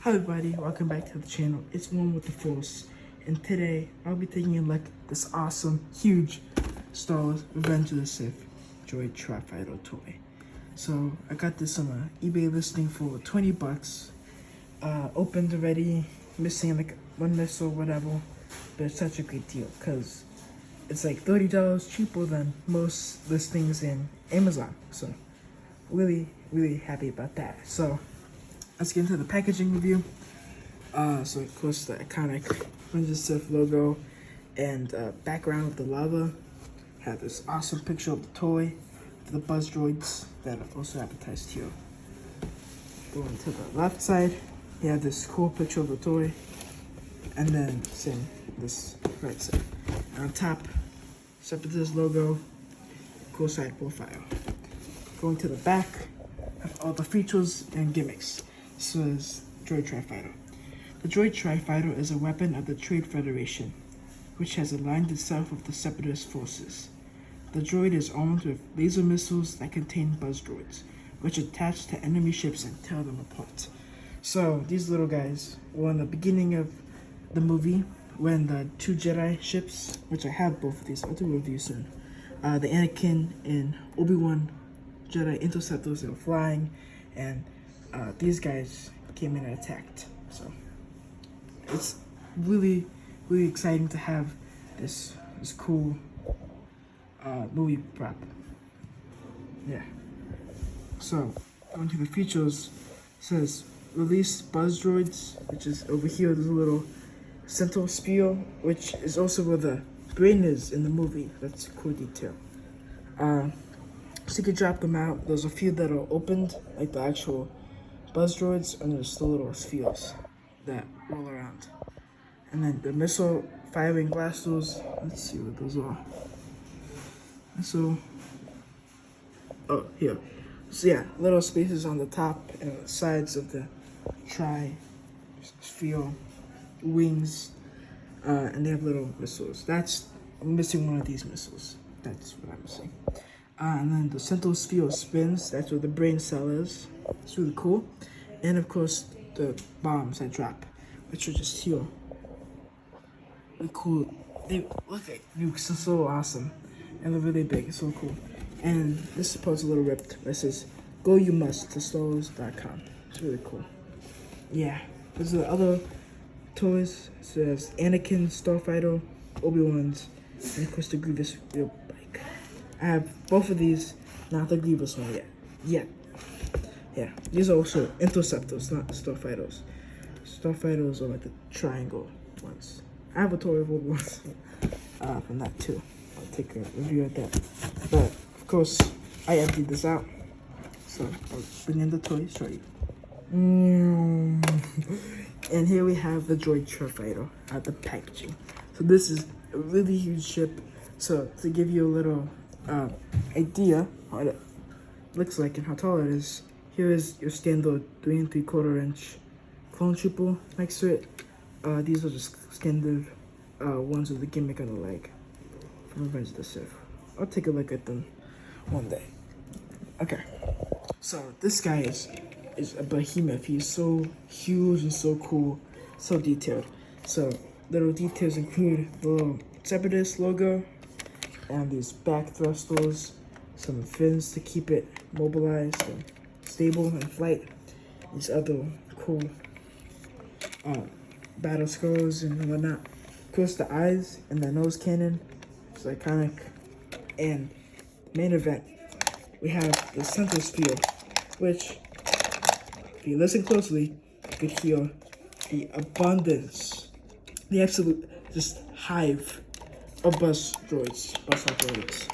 Hi everybody, welcome back to the channel. It's One with the Force, and today I'll be taking a look at this awesome, huge Star Wars Revenge of the Sith Droid Tri-Fighter toy. So I got this on an eBay listing for 20 bucks. Opened already, missing like one missile or whatever, but it's such a great deal because it's like $30 cheaper than most listings in Amazon. So really happy about that. So let's get into the packaging review. So of course the iconic Revenge of the Sith logo and background of the lava. Have this awesome picture of the toy, the buzz droids that are also advertised here. Going to the left side, you have this cool picture of the toy, and then same this right side. And on top, Separatist logo, cool side profile. Going to the back, have all the features and gimmicks. This is Droid Tri-Fighter. The Droid Tri-Fighter is a weapon of the Trade Federation, which has aligned itself with the Separatist forces. The droid is armed with laser missiles that contain buzz droids, which attach to enemy ships and tear them apart. So these little guys were in the beginning of the movie when the two Jedi ships, which I have both of these, I'll do a review soon. The Anakin and Obi-Wan Jedi interceptors that were flying, and these guys came in and attacked. So it's really exciting to have this cool movie prop. Yeah. So going to the features, it says release buzz droids, which is over here. There's a little central spear, which is also where the brain is in the movie. That's a cool detail. So you can drop them out. There's a few that are opened, like the actual buzz droids, and there's the little spheres that roll around. And then the missile firing blasters, let's see what those are. So, oh, here. So yeah, little spaces on the top and the sides of the tri-sphere wings, and they have little missiles. I'm missing one of these missiles. That's what I'm missing. And then the central sphere spins. That's where the brain cell is. It's really cool. And of course, the bombs that drop, which are just here. Really cool. They look like nukes. They're so awesome. And they're really big. It's so cool. And this part's a little ripped. It says, "Go you must" to StarWars.com. It's really cool. Yeah. There's the other toys. It says Anakin, Starfighter, Obi-Wan's, and of course the Grievous real bike. I have both of these, not the Grievous one yet. Yeah, these are also interceptors, not Starfighters. Starfighters are like the triangle ones. I have a toy of Obi-Wan's from that too. I'll take a review of that. But of course, I emptied this out, so I'll bring in the toy, show you. And here we have the Droid Tri-Fighter at the packaging. So this is a really huge ship. So to give you a little idea what it looks like and how tall it is, here is your standard 3 3/4 inch clone trooper next to it. These are just standard ones with the gimmick on the leg from Revenge of the Sith. I'll take a look at them one day. Okay, so this guy is a behemoth. He's so huge and so cool, so detailed. So little details include the little Separatist logo and these back thrusters, some fins to keep it mobilized and stable in flight. These other cool battle scrolls and whatnot. Of course, the eyes and the nose cannon is iconic. And main event, we have the center sphere, which, if you listen closely, you could hear the abundance, the absolute just hive of buzz droids, buzz droids.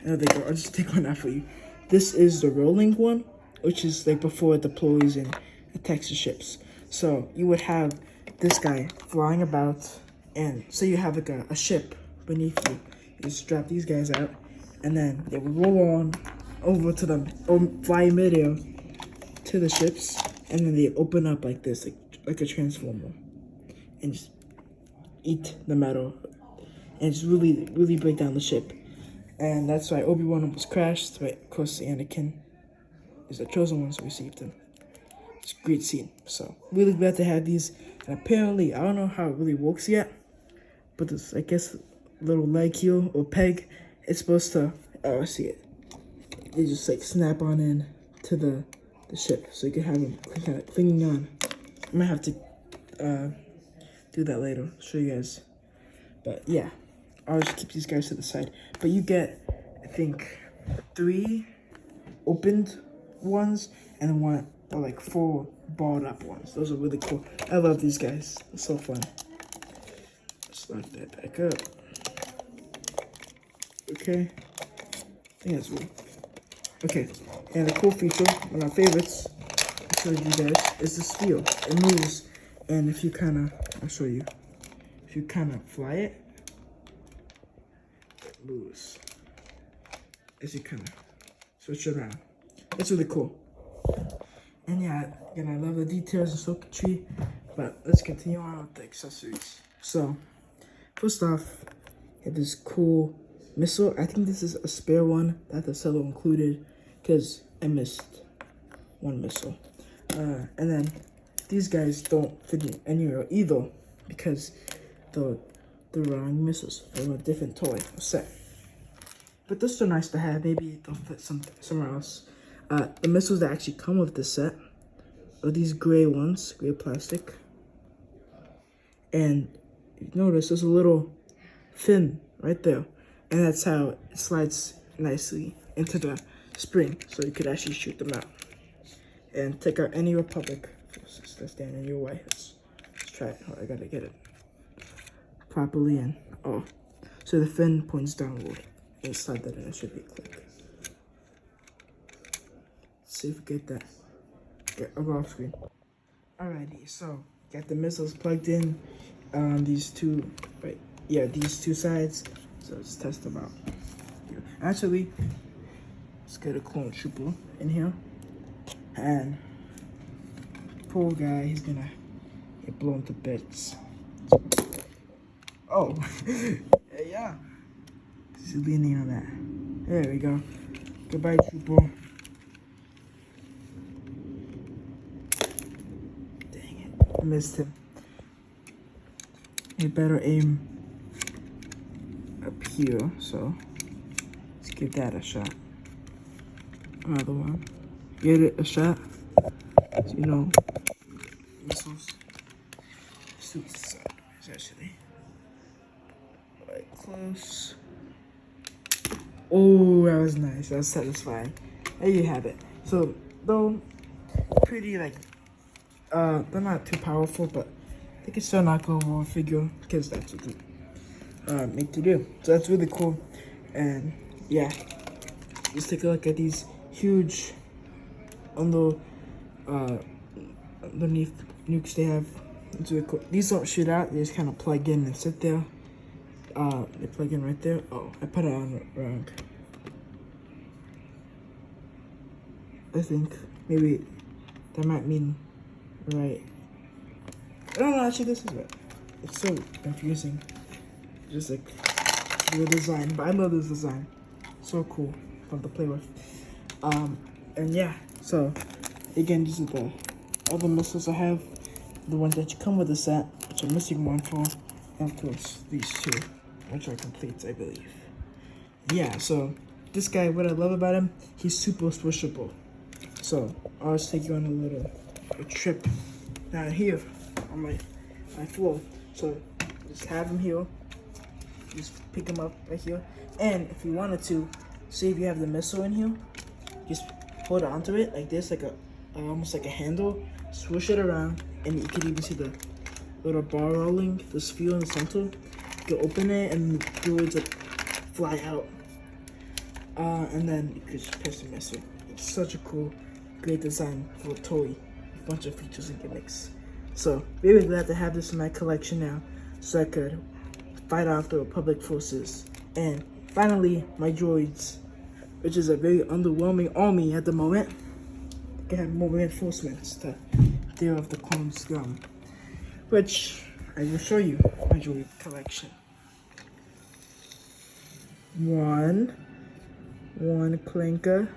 There they go. I'll just take one out for you. This is the rolling one, which is like before it deploys and attacks the ships. So you would have this guy flying about, and so you have like a ship beneath you. You just strap these guys out, and then they will roll on over to them, or fly midair to the ships, and then they open up like this, like a transformer, and just eat the metal, and just really break down the ship. And that's why Obi-Wan almost crashed, but of course Anakin is the chosen one, so we saved him. It's a great scene. So really glad to have these. And apparently, I don't know how it really works yet, but this, I guess, little leg heel or peg, it's supposed to, oh, I see it. They just like snap on in to the ship, so you can have them kind of clinging on. I might have to do that later, show you guys. But yeah, I'll just keep these guys to the side. But you get, I think, 3 opened ones and one, or like 4 balled up ones. Those are really cool. I love these guys. It's so fun. Let's lock that back up. Okay. I think that's cool. Okay. And the cool feature, one of my favorites, I showed you guys, is the steel. It moves. And if you kind of, I'll show you. If you kind of fly it, it moves. As you kind of switch it around. It's really cool. And yeah, again, I love the details and circuitry. But let's continue on with the accessories. So, first off, you have this cool missile. I think this is a spare one that the seller included because I missed one missile. And then these guys don't fit anywhere either because the wrong missiles from a different toy or set. But those are nice to have. Maybe they'll fit somewhere else. The missiles that actually come with this set are these gray ones, gray plastic. And you notice there's a little fin right there. And that's how it slides nicely into the spring, so you could actually shoot them out. And take out any Republic forces that stand in your way. Let's try it. Oh, I gotta get it properly in. Oh, so the fin points downward. And slide that in. It should be quick. Let's see if we get that. Get off screen. Alrighty, so got the missiles plugged in on these two, right? Yeah, these two sides. So let's test them out. Actually, let's get a clone trooper in here. And poor guy, he's gonna get blown to bits. Oh, yeah. He's leaning on that. There we go. Goodbye, trooper. Dang it, I missed him. You better aim up here, so let's give that a shot. Another one. Get it a shot. So, you know, missiles. Suits actually. Right close. Oh, that was nice. That was satisfying. There you have it. So, though, pretty like, they're not too powerful, but they can still knock over a figure because that's what they make to do. So that's really cool. And yeah, let's take a look at these huge underneath nukes they have. It's really cool. These don't shoot out. They just kind of plug in and sit there. They plug in right there. Oh, I put it on wrong. I think maybe that might mean right. I don't know, actually this is right. It's so confusing. Just like the design, but I love this design. So cool, fun to play with. And yeah, so again, these are the other missiles I have. The ones that you come with the set, which I'm missing one for. And of course, these two, which are complete, I believe. Yeah, so this guy, what I love about him, he's super swishable. So I'll just take you on a trip down here on my floor. So just have him here. Just pick him up right here. And if you wanted to, say if you have the missile in here, just hold onto it like this, like almost like a handle. Swish it around, and you can even see the little bar rolling, the sphere in the center. You can open it, and the droids like fly out. And then you can just press the missile. It's such a cool, great design for a toy. A bunch of features and gimmicks. So, really glad to have this in my collection now, so I could fight off the Republic forces. And finally, my droids, which is a very underwhelming army at the moment. I have more reinforcements to deal with the clone scum, which I will show you my droid collection. One clanker,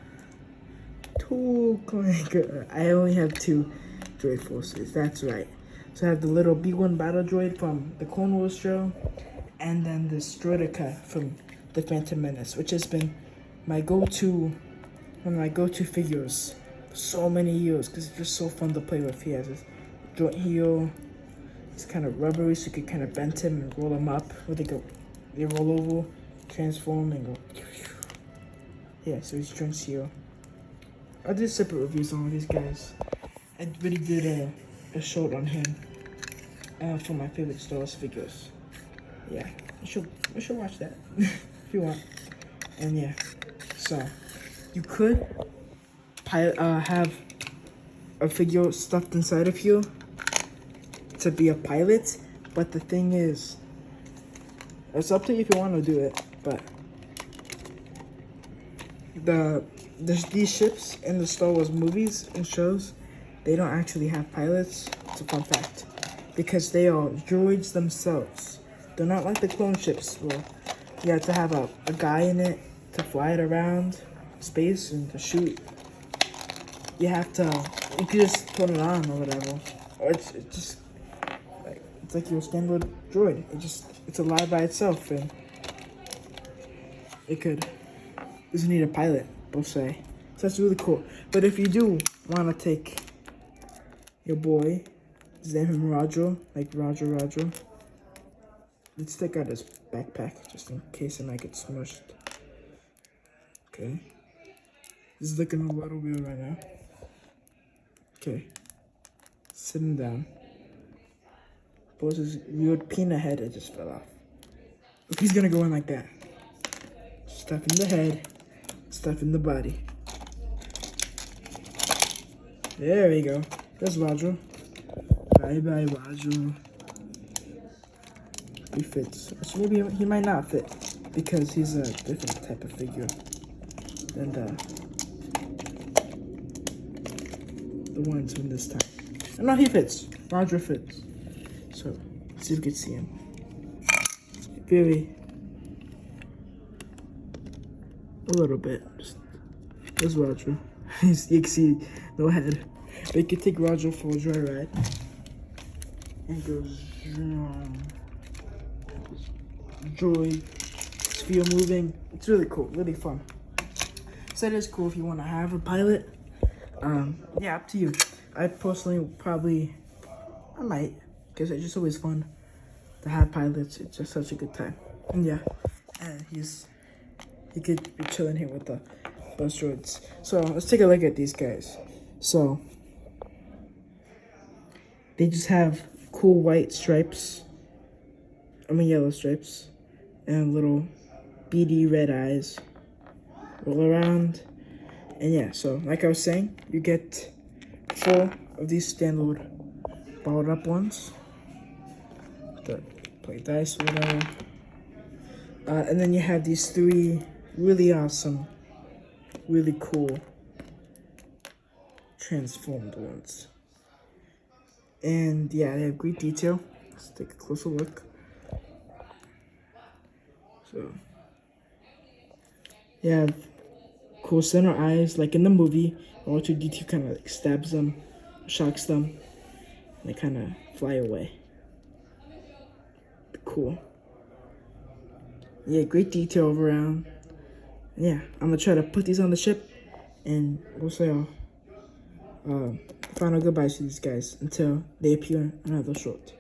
two clanker. I only have two droid forces. That's right. So I have the little B1 battle droid from the Clone Wars show, and then this droideka from the Phantom Menace, which has been my go-to, one of my go-to figures for so many years because it's just so fun to play with. He has this joint heel. It's kind of rubbery, so you can kind of bend him and roll him up. Where they roll over, transform, and go. Yeah, so he's joint heel. I did separate reviews on all these guys. I really did a short on him for my favorite Star Wars figures. Yeah, you should watch that if you want. And yeah, so you could have a figure stuffed inside of you to be a pilot, but the thing is, it's up to you if you want to do it. But there's these ships in the Star Wars movies and shows, they don't actually have pilots. It's a fun fact, because they are droids themselves. They're not like the clone ships where you have to have a guy in it to fly it around space and to shoot. You can just put it on or whatever. Or it's like your standard droid. It's alive by itself, and doesn't need a pilot, we'll say. So that's really cool. But if you do want to take your boy, his name is Roger, like Roger. Let's take out his backpack just in case it might get smushed. Okay. He's looking a little weird right now. Okay. Sitting down. But his weird peanut head that just fell off. Look, he's gonna go in like that. Stuff in the head, stuff in the body. There we go. There's Roger. Bye, Roger. He fits. So maybe he might not fit because he's a different type of figure than the ones from this time. No, he fits. Roger fits. So let's see if we can see him. Very, a little bit. There's Roger. You can see no head. But you can take Roger for a joyride. And it goes Droid, sphere moving. It's really cool, really fun. So it is cool if you want to have a pilot. Yeah, up to you. I personally I might, because it's just always fun to have pilots. It's just such a good time. And yeah, and he could be chilling here with the bus droids. So let's take a look at these guys. So they just have cool white stripes. Yellow stripes. And little beady red eyes. Roll around. And yeah, so like I was saying, you get 4 of these standard balled up ones. To play dice or whatever. And then you have these 3 really awesome, really cool transformed ones. And yeah, they have great detail. Let's take a closer look. So, yeah, cool center eyes, like in the movie. R2-D2 kind of like stabs them, shocks them, and they kind of fly away. Cool. Yeah, great detail around. Yeah, I'm gonna try to put these on the ship, and we'll say our final goodbyes to these guys until they appear in another short.